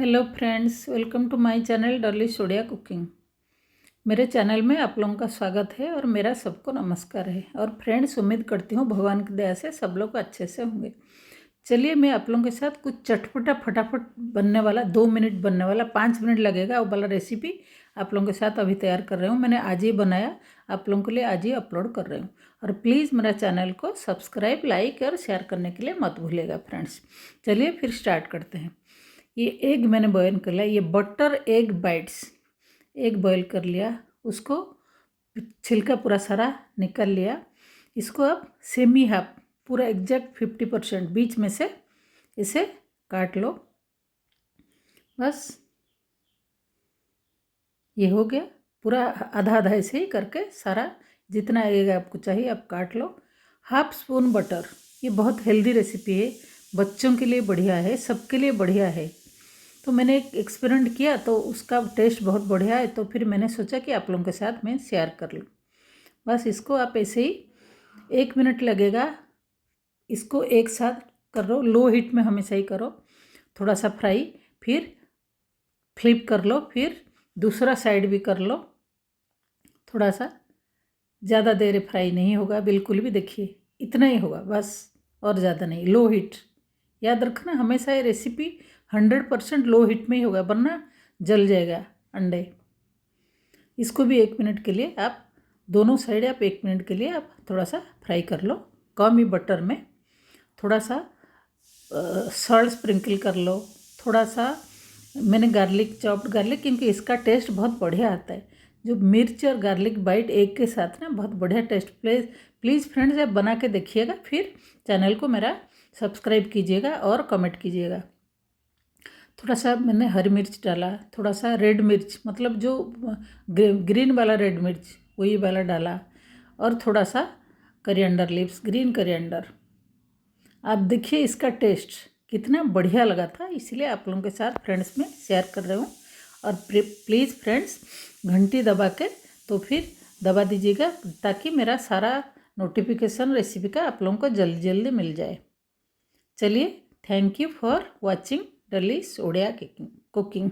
Hello friends, welcome to my channel Dolly's Odia cooking. मेरे channel में आप लोगों का स्वागत है और मेरा सबको नमस्कार है। और फ्रेंड्स, उम्मीद करती हूँ भगवान की दया से सब लोग अच्छे से होंगे। चलिए, मैं आप लोगों के साथ कुछ चटपटा फटाफट बनने वाला 2 मिनट बनने वाला 5 मिनट लगेगा वो वाला रेसिपी आप लोगों के साथ अभी तैयार कर रही हूँ। मैंने आज ही बनाया, आप लोगों के लिए आज ही अपलोड कर रही हूँ। और प्लीज़ मेरा चैनल को सब्सक्राइब, लाइक और शेयर करने के लिए मत भूलिएगा फ्रेंड्स। चलिए फिर स्टार्ट करते हैं। ये एग मैंने बॉयल कर लिया, ये butter egg bites egg boil कर लिया, उसको छिलका पूरा सारा निकाल लिया। इसको अब सेमी हाफ, पूरा एग्जैक्ट 50% बीच में से इसे काट लो। बस ये हो गया, पूरा आधा आधा ऐसे ही करके सारा जितना एग आपको चाहिए आप काट लो। हाफ स्पून बटर, ये बहुत हेल्दी रेसिपी है, बच्चों के लिए बढ़िया है, सबके लिए बढ़िया है। तो मैंने एक एक्सपेरिमेंट किया तो उसका टेस्ट बहुत बढ़िया है, तो फिर मैंने सोचा कि आप लोगों के साथ मैं शेयर कर लूँ। बस इसको आप ऐसे ही 1 मिनट लगेगा, इसको एक साथ करो, लो हीट में हमेशा ही करो। थोड़ा सा फ्राई, फिर फ्लिप कर लो, फिर दूसरा साइड भी कर लो। थोड़ा सा ज़्यादा देर फ्राई नहीं होगा बिल्कुल भी, देखिए इतना ही होगा बस, और ज़्यादा नहीं। लो हीट याद रखना, हमेशा ये रेसिपी 100% लो हीट में ही होगा, वरना जल जाएगा अंडे। इसको भी 1 मिनट के लिए आप दोनों साइड आप 1 मिनट के लिए आप थोड़ा सा फ्राई कर लो, कम ही बटर में। थोड़ा सा सॉल्ट स्प्रिंकल कर लो, थोड़ा सा मैंने गार्लिक, चॉप्ड गार्लिक, क्योंकि इसका टेस्ट बहुत बढ़िया आता है। जो मिर्च और गार्लिक बाइट एग के साथ ना बहुत बढ़िया टेस्ट। प्लीज़ फ्रेंड्स, आप बना के देखिएगा, फिर चैनल को मेरा सब्सक्राइब कीजिएगा और कमेंट कीजिएगा। थोड़ा सा मैंने हरी मिर्च डाला, थोड़ा सा रेड मिर्च, मतलब जो ग्रीन वाला रेड मिर्च वही वाला डाला, और थोड़ा सा करिएंडर लीव्स, ग्रीन करिएंडर। आप देखिए इसका टेस्ट कितना बढ़िया लगा था, इसलिए आप लोगों के साथ फ्रेंड्स में शेयर कर रही हूँ। और प्लीज़ फ्रेंड्स, घंटी दबा के तो फिर दबा दीजिएगा, ताकि मेरा सारा नोटिफिकेशन रेसिपी का आप लोगों को जल्दी जल्दी मिल जाए। चलिए, thank you for watching Dolly's Odia cooking.